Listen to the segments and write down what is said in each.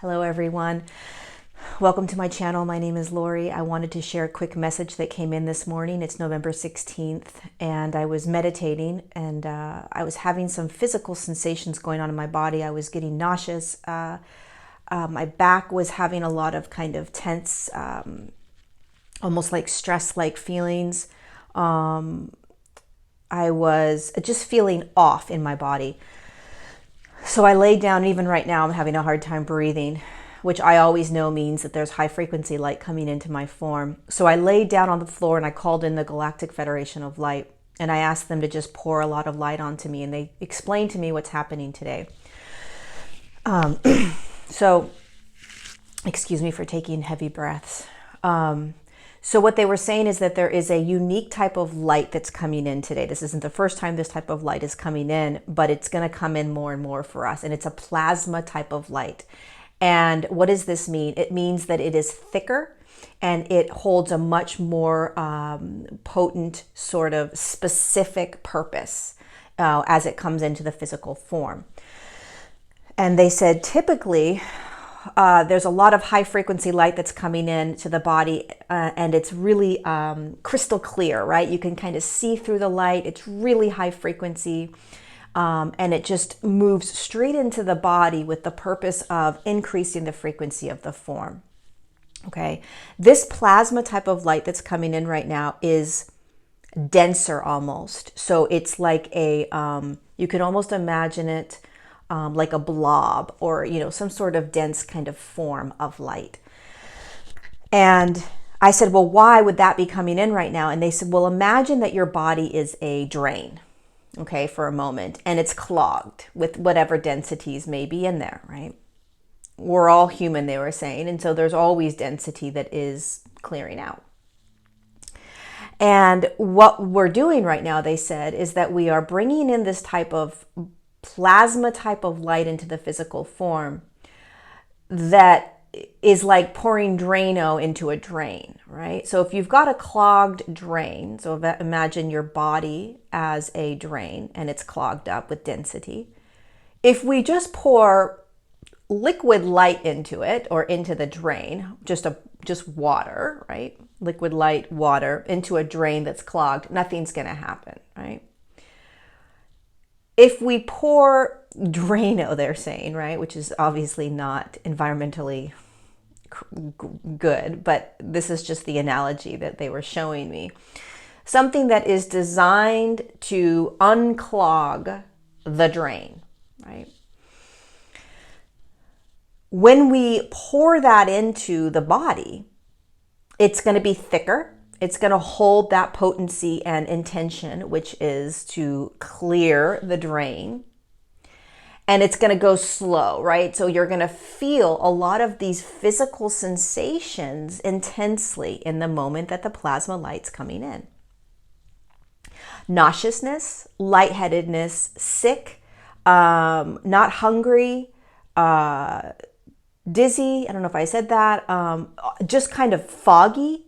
Hello everyone. Welcome to my channel. My name is Lori. I wanted to share a quick message that came in this morning. It's November 16th and I was meditating and I was having some physical sensations going on in my body. I was getting nauseous. My back was having a lot of kind of tense, almost like stress-like feelings. I was just feeling off in my body. So I laid down. Even right now I'm having a hard time breathing, which I always know means that there's high frequency light coming into my form. So I laid down on the floor and I called in the Galactic Federation of Light and I asked them to just pour a lot of light onto me, and they explained to me what's happening today. So excuse me for taking heavy breaths. So what they were saying is that there is a unique type of light that's coming in today. This isn't the first time this type of light is coming in, but it's going to come in more and more for us. And it's a plasma type of light. And what does this mean? It means that it is thicker and it holds a much more potent sort of specific purpose as it comes into the physical form. And they said typically, there's a lot of high frequency light that's coming in to the body and it's really crystal clear, right? You can kind of see through the light. It's really high frequency and it just moves straight into the body with the purpose of increasing the frequency of the form. Okay, this plasma type of light that's coming in right now is denser almost. So it's like a, you can almost imagine it like a blob or, some sort of dense kind of form of light. And I said, well, why would that be coming in right now? And they said, well, imagine that your body is a drain, okay, for a moment, and it's clogged with whatever densities may be in there, right? We're all human, they were saying, and so there's always density that is clearing out. And what we're doing right now, they said, is that we are bringing in this type of plasma type of light into the physical form that is like pouring Drano into a drain, right? So if you've got a clogged drain, so imagine your body as a drain and it's clogged up with density. If we just pour liquid light into it or into the drain, just water, right? Liquid light, water into a drain that's clogged, nothing's going to happen, right? If we pour Drano, they're saying, right, which is obviously not environmentally good, but this is just the analogy that they were showing me. Something that is designed to unclog the drain, right? When we pour that into the body, it's going to be thicker. It's going to hold that potency and intention, which is to clear the drain. And it's going to go slow, right? So you're going to feel a lot of these physical sensations intensely in the moment that the plasma light's coming in. Nauseousness, lightheadedness, sick, not hungry, dizzy. I don't know if I said that. Just kind of foggy.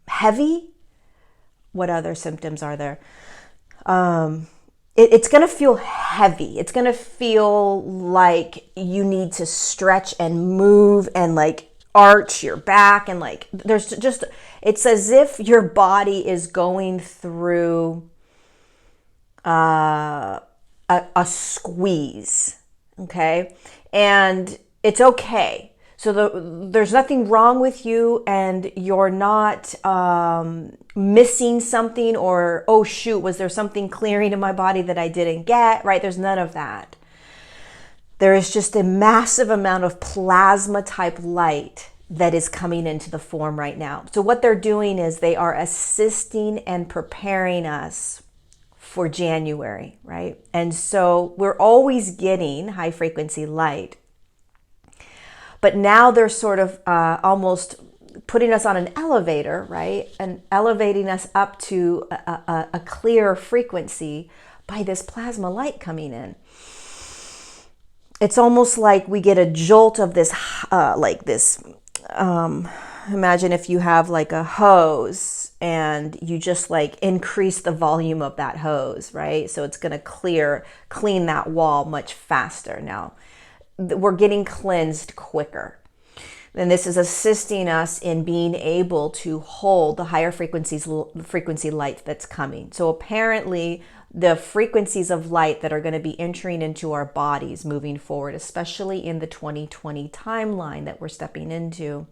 Heavy. What other symptoms are there? It's going to feel heavy. It's going to feel like you need to stretch and move and like arch your back. And like, there's just, it's as if your body is going through a squeeze. Okay. And it's okay. So there's nothing wrong with you and you're not missing something or, oh shoot, was there something clearing in my body that I didn't get, right? There's none of that. There is just a massive amount of plasma type light that is coming into the form right now. So what they're doing is they are assisting and preparing us for January, right? And so we're always getting high frequency light. But now they're sort of almost putting us on an elevator, right? And elevating us up to a clear frequency by this plasma light coming in. It's almost like we get a jolt of this, imagine if you have like a hose and you just like increase the volume of that hose, right? So it's going to clean that wall much faster. Now, we're getting cleansed quicker. And this is assisting us in being able to hold the higher frequency light that's coming. So apparently the frequencies of light that are going to be entering into our bodies moving forward, especially in the 2020 timeline that we're stepping into,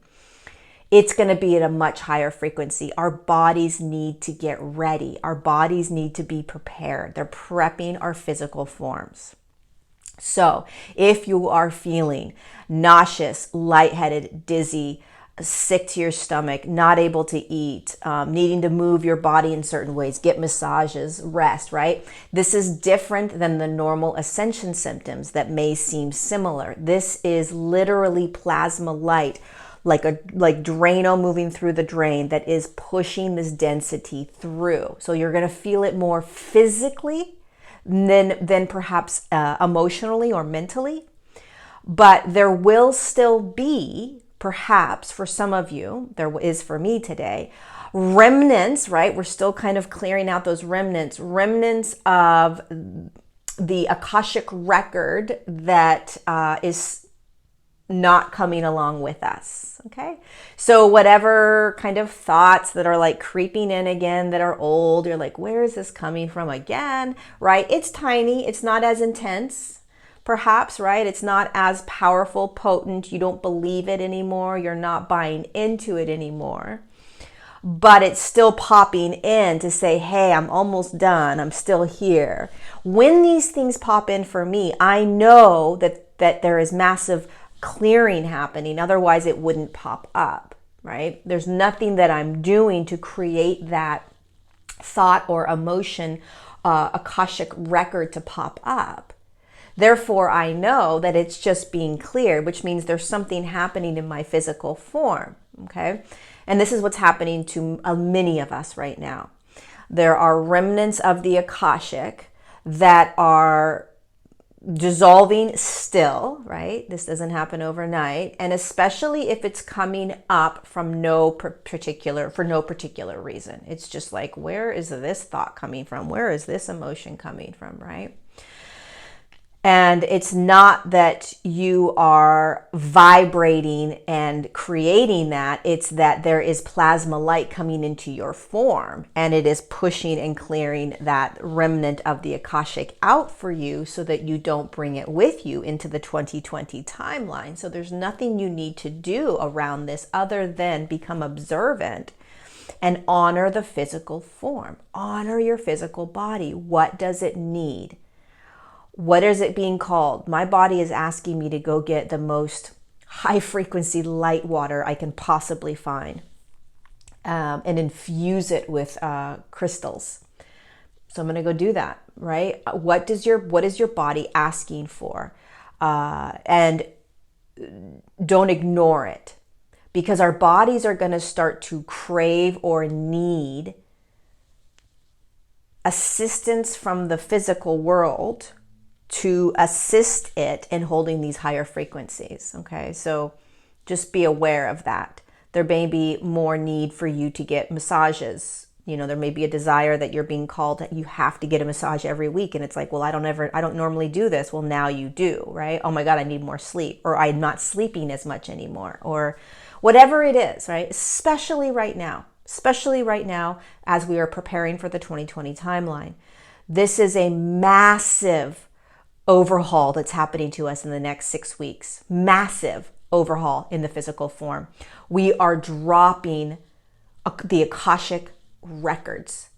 it's going to be at a much higher frequency. Our bodies need to get ready. Our bodies need to be prepared. They're prepping our physical forms. So if you are feeling nauseous, lightheaded, dizzy, sick to your stomach, not able to eat, needing to move your body in certain ways, get massages, rest, right? This is different than the normal Ascension symptoms that may seem similar. This is literally plasma light, like Drano moving through the drain that is pushing this density through. So you're going to feel it more physically than perhaps emotionally or mentally. But there will still be, perhaps for some of you, there is for me today, remnants, right? We're still kind of clearing out those remnants of the Akashic record that is not coming along with us, okay? So whatever kind of thoughts that are like creeping in again that are old, you're like, where is this coming from again, right? It's tiny, it's not as intense, perhaps, right? It's not as powerful, potent, you don't believe it anymore, you're not buying into it anymore, but it's still popping in to say, hey, I'm almost done, I'm still here. When these things pop in for me, I know that there is massive clearing happening, otherwise it wouldn't pop up, right? There's nothing that I'm doing to create that thought or emotion, Akashic record to pop up. Therefore, I know that it's just being cleared, which means there's something happening in my physical form, okay? And this is what's happening to many of us right now. There are remnants of the Akashic that are dissolving still, right? This doesn't happen overnight. And especially if it's coming up from for no particular reason. It's just like, where is this thought coming from? Where is this emotion coming from, right? And it's not that you are vibrating and creating that, it's that there is plasma light coming into your form and it is pushing and clearing that remnant of the Akashic out for you so that you don't bring it with you into the 2020 timeline. So there's nothing you need to do around this other than become observant and honor the physical form. Honor your physical body. What does it need? What is it being called? My body is asking me to go get the most high frequency light water I can possibly find and infuse it with crystals. So I'm going to go do that, right? What is your body asking for? And don't ignore it, because our bodies are going to start to crave or need assistance from the physical world to assist it in holding these higher frequencies, okay? So just be aware of that. There may be more need for you to get massages. You know, there may be a desire that you're being called that you have to get a massage every week. And it's like, well, I don't normally do this. Well, now you do, right? Oh my God, I need more sleep, or I'm not sleeping as much anymore, or whatever it is, right? Especially right now as we are preparing for the 2020 timeline. This is a massive overhaul that's happening to us in the next 6 weeks. Massive overhaul in the physical form. We are dropping the Akashic records.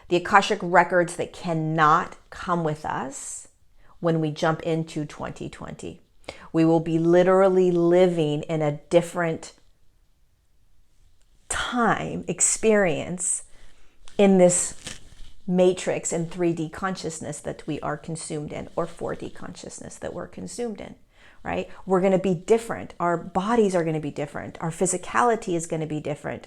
The Akashic records that cannot come with us when we jump into 2020. We will be literally living in a different time experience in this matrix and 3D consciousness that we are consumed in, or 4D consciousness that we're consumed in, right? We're going to be different. Our bodies are going to be different. Our physicality is going to be different.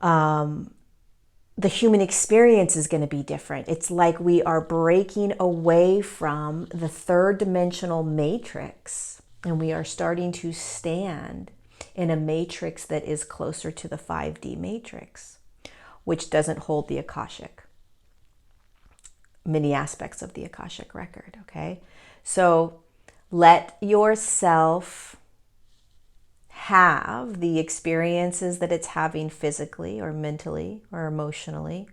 The human experience is going to be different. It's like we are breaking away from the third dimensional matrix, and we are starting to stand in a matrix that is closer to the 5D matrix, which doesn't hold the Akashic. Many aspects of the Akashic record, okay? So Let yourself have the experiences that it's having physically or mentally or emotionally.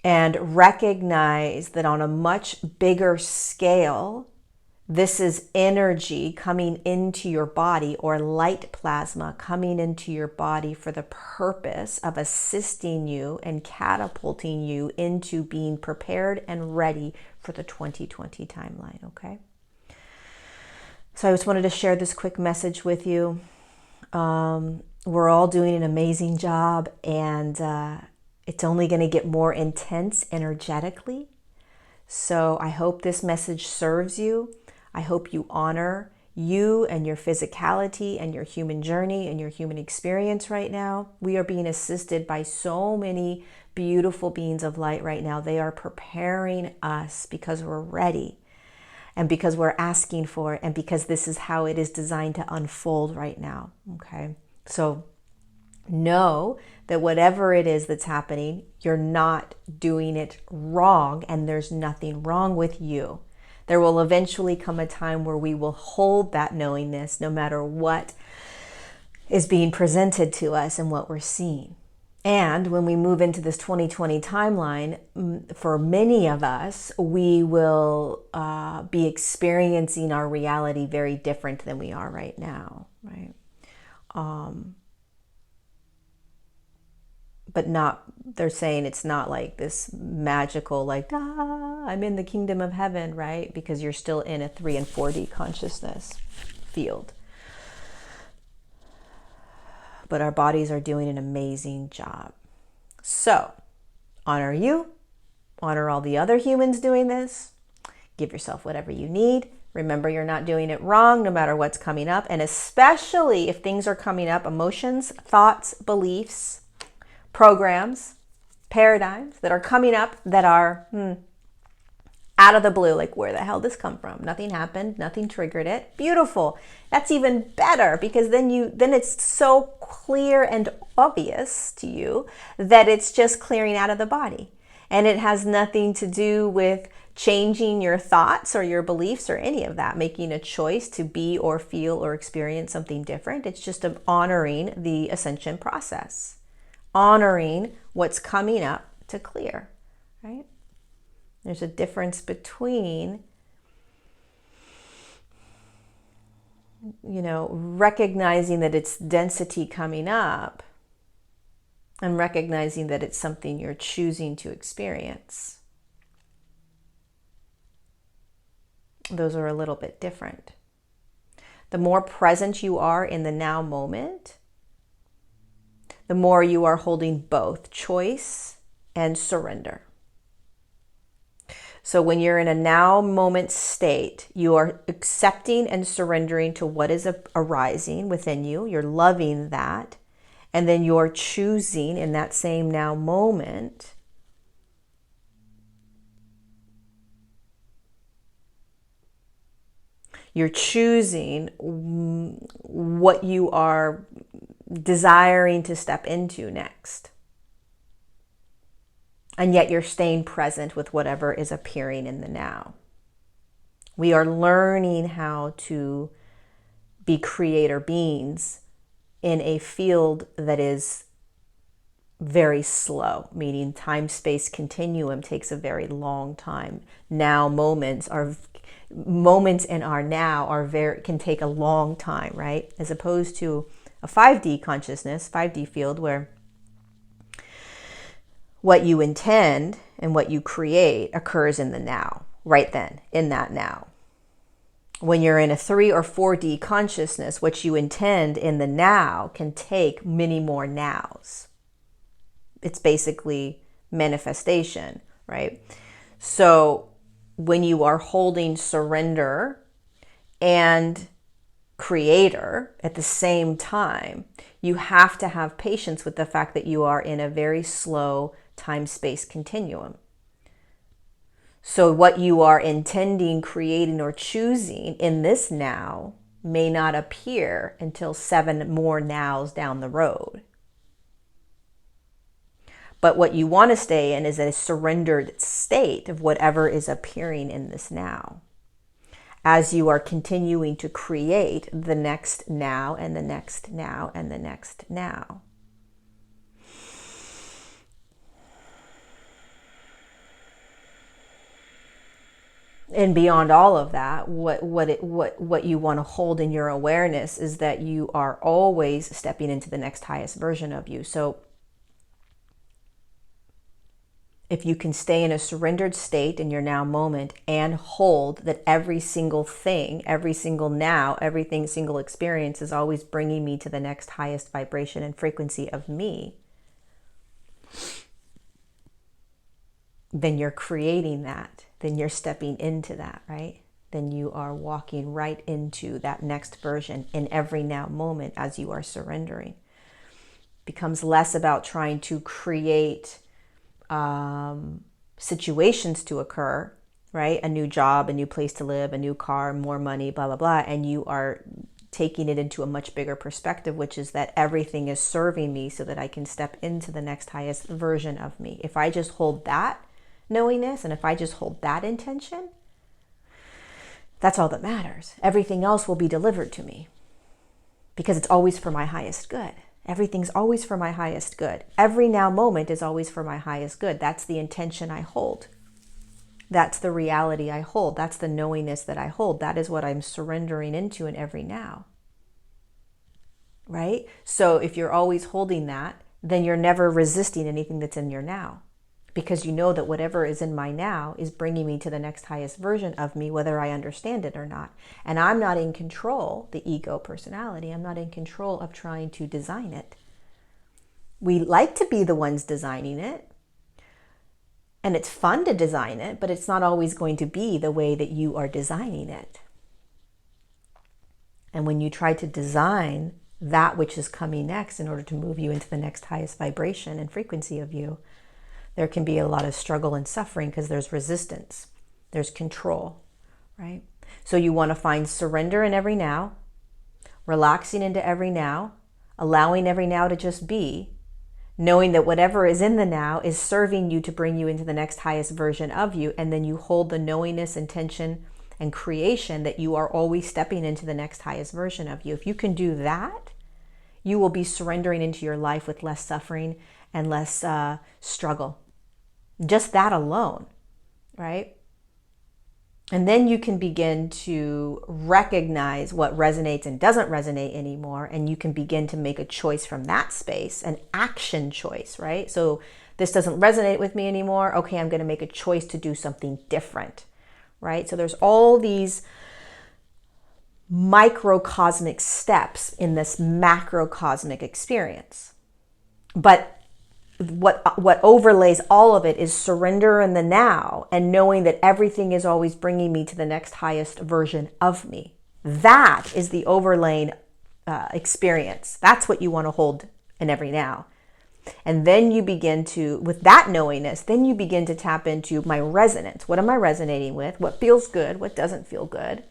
And recognize that on a much bigger scale, this is energy coming into your body, or light plasma coming into your body for the purpose of assisting you and catapulting you into being prepared and ready for the 2020 timeline, okay? So I just wanted to share this quick message with you. We're all doing an amazing job, and it's only going to get more intense energetically. So I hope this message serves you. I hope you honor you and your physicality and your human journey and your human experience right now. We are being assisted by so many beautiful beings of light right now. They are preparing us because we're ready and because we're asking for it and because this is how it is designed to unfold right now. Okay, so know that whatever it is that's happening, you're not doing it wrong, and there's nothing wrong with you. There will eventually come a time where we will hold that knowingness no matter what is being presented to us and what we're seeing. And when we move into this 2020 timeline, for many of us, we will be experiencing our reality very different than we are right now, right? But not, they're saying it's not like this magical, like, I'm in the kingdom of heaven, right? Because you're still in a 3 and 4D consciousness field. But our bodies are doing an amazing job. So, honor you, honor all the other humans doing this, give yourself whatever you need. Remember, you're not doing it wrong no matter what's coming up. And especially if things are coming up, emotions, thoughts, beliefs, programs, paradigms that are coming up that are out of the blue, like, where the hell did this come from? Nothing happened, nothing triggered it. Beautiful. That's even better, because then it's so clear and obvious to you that it's just clearing out of the body. And it has nothing to do with changing your thoughts or your beliefs or any of that, making a choice to be or feel or experience something different. It's just honoring the ascension process. Honoring what's coming up to clear, right? There's a difference between, recognizing that it's density coming up and recognizing that it's something you're choosing to experience. Those are a little bit different. The more present you are in the now moment, the more you are holding both choice and surrender. So when you're in a now moment state, you are accepting and surrendering to what is arising within you. You're loving that. And then you're choosing in that same now moment you're choosing what you are desiring to step into next. And yet you're staying present with whatever is appearing in the now. We are learning how to be creator beings in a field that is very slow, meaning time-space continuum takes a very long time. Now moments in our now can take a long time, right? As opposed to a 5D consciousness, 5D field, where what you intend and what you create occurs in the now, right then, in that now. When you're in a 3 or 4D consciousness, what you intend in the now can take many more nows. It's basically manifestation, right? So when you are holding surrender and creator at the same time, you have to have patience with the fact that you are in a very slow time-space continuum. So what you are intending, creating, or choosing in this now may not appear until 7 more nows down the road. But what you want to stay in is a surrendered state of whatever is appearing in this now. as you are continuing to create the next now and the next now and the next now. And beyond all of that, what you want to hold in your awareness is that you are always stepping into the next highest version of you. So if you can stay in a surrendered state in your now moment and hold that every single thing, every single now, every single experience is always bringing me to the next highest vibration and frequency of me, then you're creating that. Then you're stepping into that, right? Then you are walking right into that next version in every now moment as you are surrendering. Becomes less about trying to create situations to occur, right? A new job, a new place to live, a new car, more money, blah, blah, blah. And you are taking it into a much bigger perspective, which is that everything is serving me so that I can step into the next highest version of me. If I just hold that knowingness and if I just hold that intention, that's all that matters. Everything else will be delivered to me because it's always for my highest good. Everything's always for my highest good. Every now moment is always for my highest good. That's the intention I hold. That's the reality I hold. That's the knowingness that I hold. That is what I'm surrendering into in every now. Right? So if you're always holding that, then you're never resisting anything that's in your now. Because you know that whatever is in my now is bringing me to the next highest version of me, whether I understand it or not. And I'm not in control, the ego personality, I'm not in control of trying to design it. We like to be the ones designing it. And it's fun to design it, but it's not always going to be the way that you are designing it. And when you try to design that which is coming next in order to move you into the next highest vibration and frequency of you, there can be a lot of struggle and suffering because there's resistance, there's control, right? So you want to find surrender in every now, relaxing into every now, allowing every now to just be, knowing that whatever is in the now is serving you to bring you into the next highest version of you, and then you hold the knowingness, intention, and creation that you are always stepping into the next highest version of you. If you can do that, you will be surrendering into your life with less suffering and less struggle. Just that alone, right? And then you can begin to recognize what resonates and doesn't resonate anymore, and you can begin to make a choice from that space, an action choice, right? So this doesn't resonate with me anymore. Okay, I'm going to make a choice to do something different, right? So there's all these microcosmic steps in this macrocosmic experience. But what overlays all of it is surrender in the now and knowing that everything is always bringing me to the next highest version of me. That is the overlaying experience. That's what you want to hold in every now. And then you begin to, with that knowingness, then you begin to tap into my resonance. What am I resonating with? What feels good? What doesn't feel good?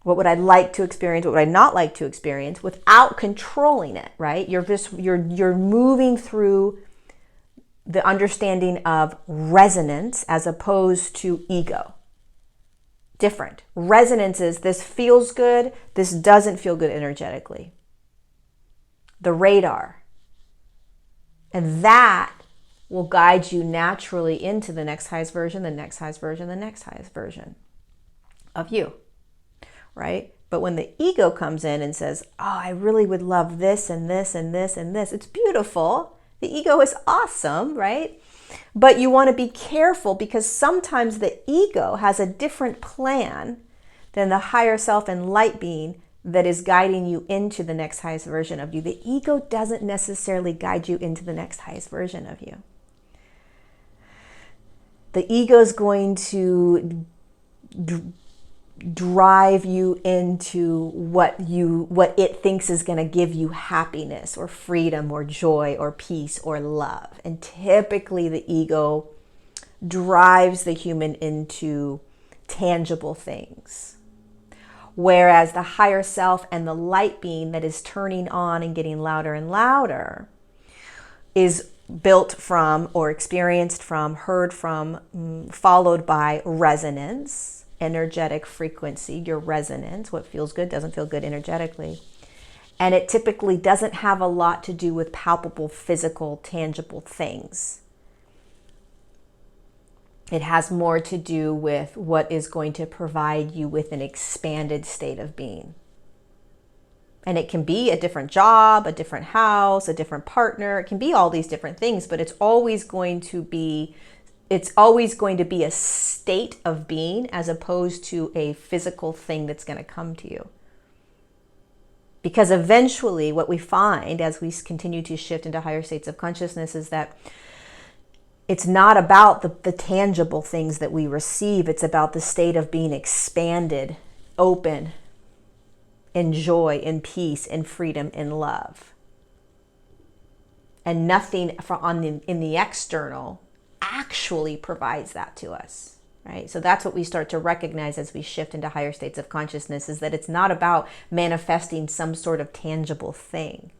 What would I like to experience? What would I not like to experience without controlling it, right? You're moving through the understanding of resonance as opposed to ego. Different. Resonance is this feels good, this doesn't feel good energetically. The radar. And that will guide you naturally into the next highest version, the next highest version, the next highest version of you. Right? But when the ego comes in and says, oh, I really would love this and this and this and this, it's beautiful. The ego is awesome, right? But you want to be careful because sometimes the ego has a different plan than the higher self and light being that is guiding you into the next highest version of you. The ego doesn't necessarily guide you into the next highest version of you. The ego is going to drive you into what it thinks is going to give you happiness or freedom or joy or peace or love. And typically the ego drives the human into tangible things. Whereas the higher self and the light being that is turning on and getting louder and louder is built from or experienced from, heard from, followed by resonance. energetic frequency, your resonance. What feels good doesn't feel good energetically. And it typically doesn't have a lot to do with palpable, physical, tangible things. It has more to do with what is going to provide you with an expanded state of being. And it can be a different job, a different house, a different partner. It can be all these different things, but it's always going to be a state of being as opposed to a physical thing that's going to come to you. Because eventually what we find as we continue to shift into higher states of consciousness is that it's not about the tangible things that we receive. It's about the state of being expanded, open, in joy, in peace, in freedom, in love. And nothing in the external actually provides that to us, right? So that's what we start to recognize as we shift into higher states of consciousness, is that it's not about manifesting some sort of tangible thing.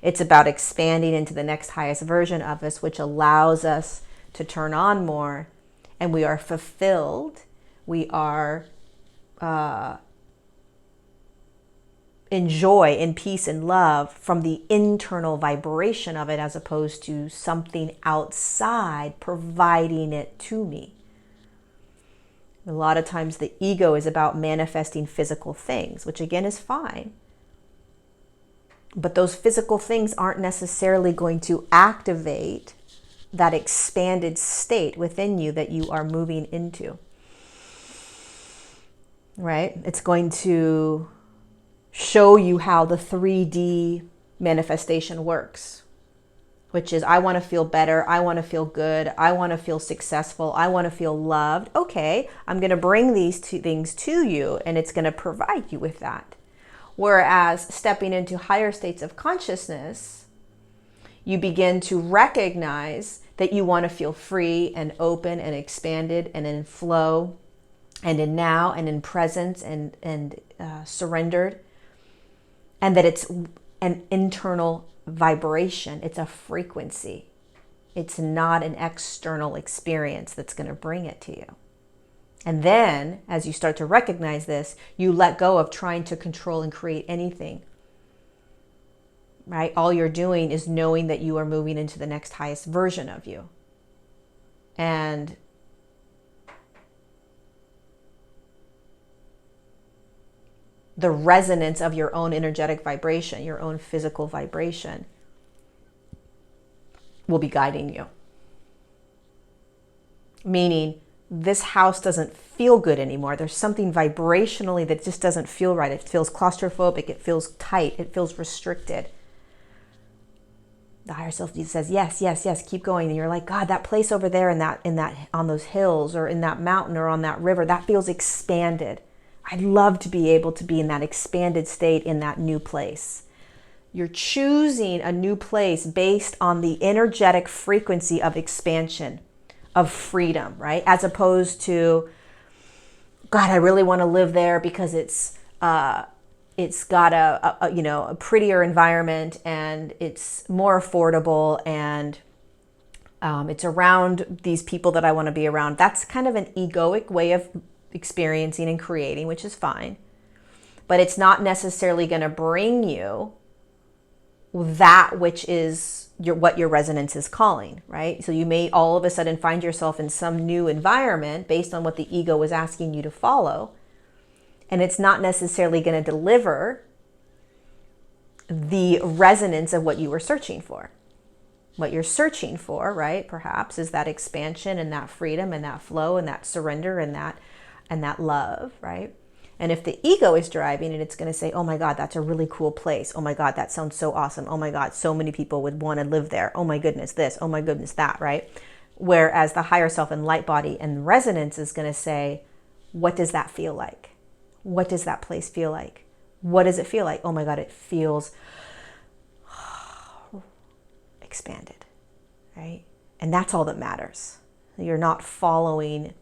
It's about expanding into the next highest version of us, which allows us to turn on more, and we are fulfilled. We are in joy, in peace, and love from the internal vibration of it, as opposed to something outside providing it to me. A lot of times the ego is about manifesting physical things, which again is fine. But those physical things aren't necessarily going to activate that expanded state within you that you are moving into, right? It's going to show you how the 3D manifestation works, which is, I want to feel better, I want to feel good, I want to feel successful, I want to feel loved. Okay, I'm going to bring these two things to you, and it's going to provide you with that. Whereas stepping into higher states of consciousness, you begin to recognize that you want to feel free and open and expanded and in flow and in now and in presence and surrendered. And that it's an internal vibration. It's a frequency. It's not an external experience that's going to bring it to you. And then, as you start to recognize this, you let go of trying to control and create anything. Right? All you're doing is knowing that you are moving into the next highest version of you. And the resonance of your own energetic vibration, your own physical vibration, will be guiding you. Meaning, this house doesn't feel good anymore. There's something vibrationally that just doesn't feel right. It feels claustrophobic. It feels tight. It feels restricted. The higher self says, yes, yes, yes, keep going. And you're like, God, that place over there in that on those hills or in that mountain or on that river, that feels expanded. I'd love to be able to be in that expanded state in that new place. You're choosing a new place based on the energetic frequency of expansion, of freedom, right? As opposed to, God, I really want to live there because it's got a prettier environment and it's more affordable and it's around these people that I want to be around. That's kind of an egoic way of experiencing and creating, which is fine. But it's not necessarily going to bring you that which is what your resonance is calling, right? So you may all of a sudden find yourself in some new environment based on what the ego was asking you to follow. And it's not necessarily going to deliver the resonance of what you were searching for. What you're searching for, right, perhaps, is that expansion and that freedom and that flow and that surrender and that love, right? And if the ego is driving it, it's going to say, oh my God, that's a really cool place. Oh my God, that sounds so awesome. Oh my God, so many people would want to live there. Oh my goodness, this. Oh my goodness, that, right? Whereas the higher self and light body and resonance is going to say, what does that feel like? What does that place feel like? What does it feel like? Oh my God, it feels expanded, right? And that's all that matters. You're not following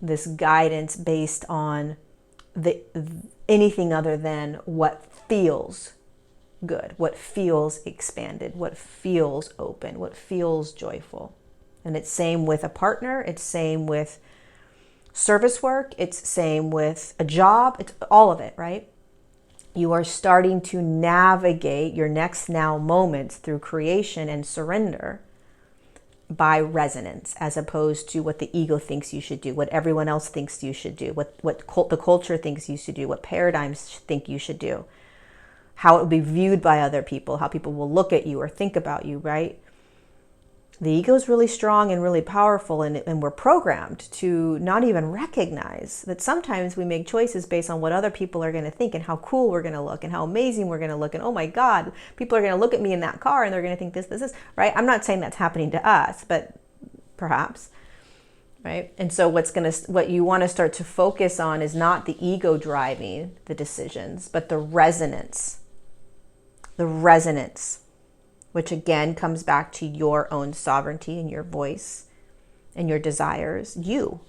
this guidance based on anything other than what feels good, what feels expanded, what feels open, what feels joyful. And it's same with a partner. It's same with service work, it's same with a job, it's all of it, right? You are starting to navigate your next now moments through creation and surrender by resonance, as opposed to what the ego thinks you should do, what everyone else thinks you should do, what the culture thinks you should do, what paradigms think you should do, how it will be viewed by other people, how people will look at you or think about you, right? The ego is really strong and really powerful, and we're programmed to not even recognize that sometimes we make choices based on what other people are going to think and how cool we're going to look and how amazing we're going to look. And oh my God, people are going to look at me in that car and they're going to think this, right? I'm not saying that's happening to us, but perhaps, right? And so what you want to start to focus on is not the ego driving the decisions, but the resonance, which again comes back to your own sovereignty and your voice and your desires, you,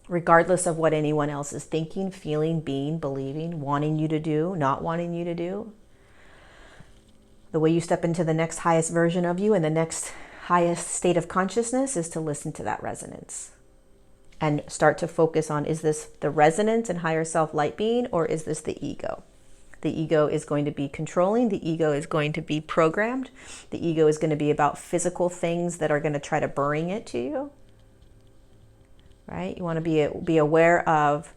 regardless of what anyone else is thinking, feeling, being, believing, wanting you to do, not wanting you to do. The way you step into the next highest version of you and the next highest state of consciousness is to listen to that resonance and start to focus on, is this the resonance and higher self light being, or is this the ego? The ego is going to be controlling. The ego is going to be programmed. The ego is going to be about physical things that are going to try to bring it to you, right? You want to be aware of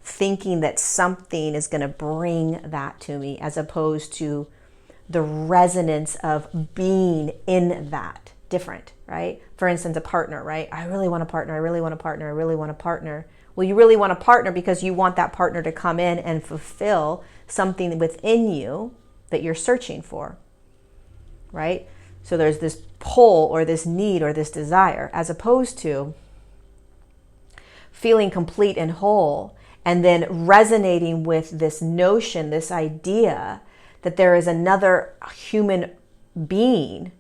thinking that something is going to bring that to me, as opposed to the resonance of being in that. Different, right? For instance, a partner, right? I really want a partner. I really want a partner. I really want a partner. Well, you really want a partner because you want that partner to come in and fulfill something within you that you're searching for, right? So there's this pull or this need or this desire, as opposed to feeling complete and whole and then resonating with this notion, this idea that there is another human being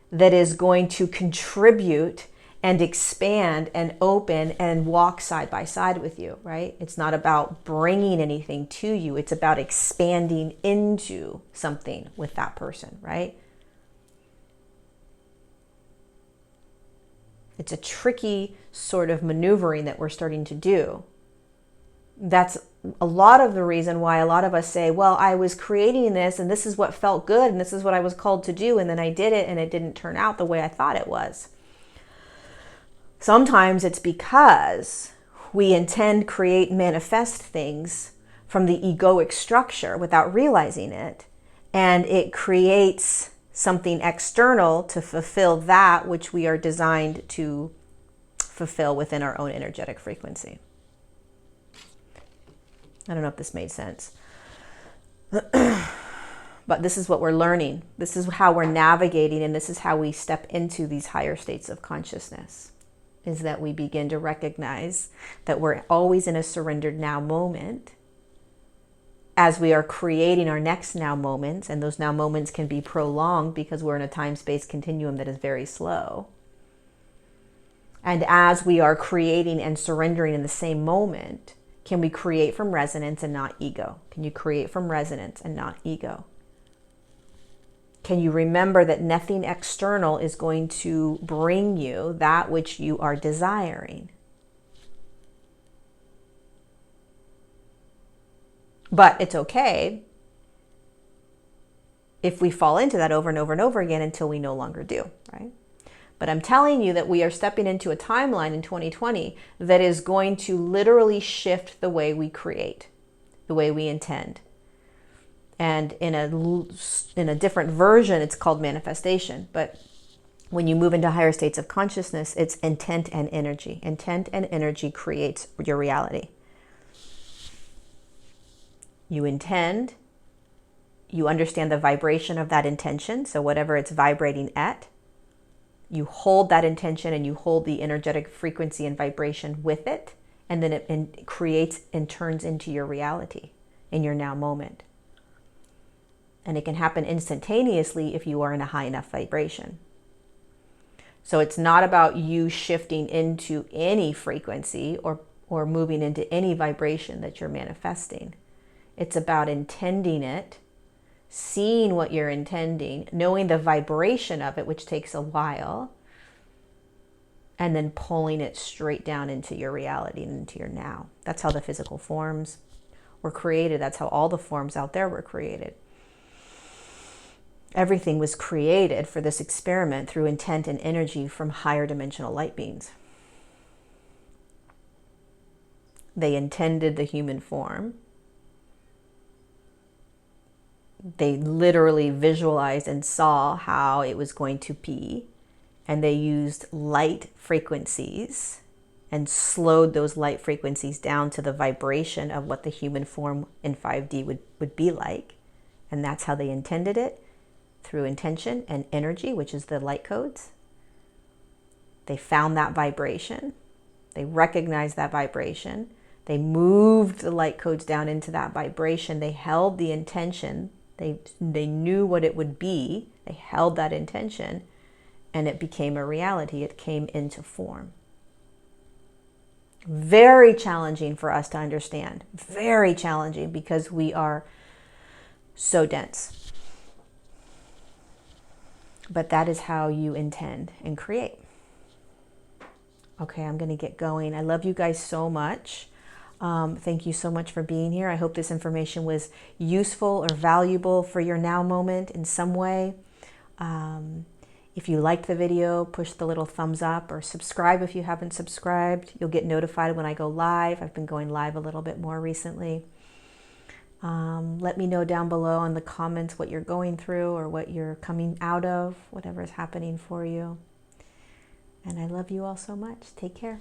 that is going to contribute and expand and open and walk side by side with you, right? It's not about bringing anything to you. It's about expanding into something with that person, right? It's a tricky sort of maneuvering that we're starting to do. That's a lot of the reason why a lot of us say, well, I was creating this and this is what felt good and this is what I was called to do, and then I did it and it didn't turn out the way I thought it was. Sometimes it's because we intend, create, manifest things from the egoic structure without realizing it, and it creates something external to fulfill that which we are designed to fulfill within our own energetic frequency. I don't know if this made sense. But this is what we're learning. This is how we're navigating, and this is how we step into these higher states of consciousness, is that we begin to recognize that we're always in a surrendered now moment as we are creating our next now moments, and those now moments can be prolonged because we're in a time-space continuum that is very slow. And as we are creating and surrendering in the same moment, can we create from resonance and not ego? Can you create from resonance and not ego? Can you remember that nothing external is going to bring you that which you are desiring? But it's okay if we fall into that over and over and over again until we no longer do, right? But I'm telling you that we are stepping into a timeline in 2020 that is going to literally shift the way we create, the way we intend. And in a different version, it's called manifestation. But when you move into higher states of consciousness, it's intent and energy. Intent and energy creates your reality. You intend, you understand the vibration of that intention. So whatever it's vibrating at, you hold that intention and you hold the energetic frequency and vibration with it. And then it creates and turns into your reality in your now moment. And it can happen instantaneously if you are in a high enough vibration. So it's not about you shifting into any frequency or moving into any vibration that you're manifesting. It's about intending it, seeing what you're intending, knowing the vibration of it, which takes a while, and then pulling it straight down into your reality and into your now. That's how the physical forms were created. That's how all the forms out there were created. Everything was created for this experiment through intent and energy from higher dimensional light beings. They intended the human form. They literally visualized and saw how it was going to be. And they used light frequencies and slowed those light frequencies down to the vibration of what the human form in 5D would be like. And that's how they intended it, through intention and energy, which is the light codes. They found that vibration. They recognized that vibration. They moved the light codes down into that vibration. They held the intention. They knew what it would be. They held that intention, and it became a reality. It came into form. Very challenging for us to understand. Very challenging because we are so dense. But that is how you intend and create. Okay, I'm going to get going. I love you guys so much. Thank you so much for being here. I hope this information was useful or valuable for your now moment in some way. If you liked the video, push the little thumbs up or subscribe if you haven't subscribed. You'll get notified when I go live. I've been going live a little bit more recently. Let me know down below in the comments what you're going through or what you're coming out of, whatever is happening for you. And I love you all so much. Take care.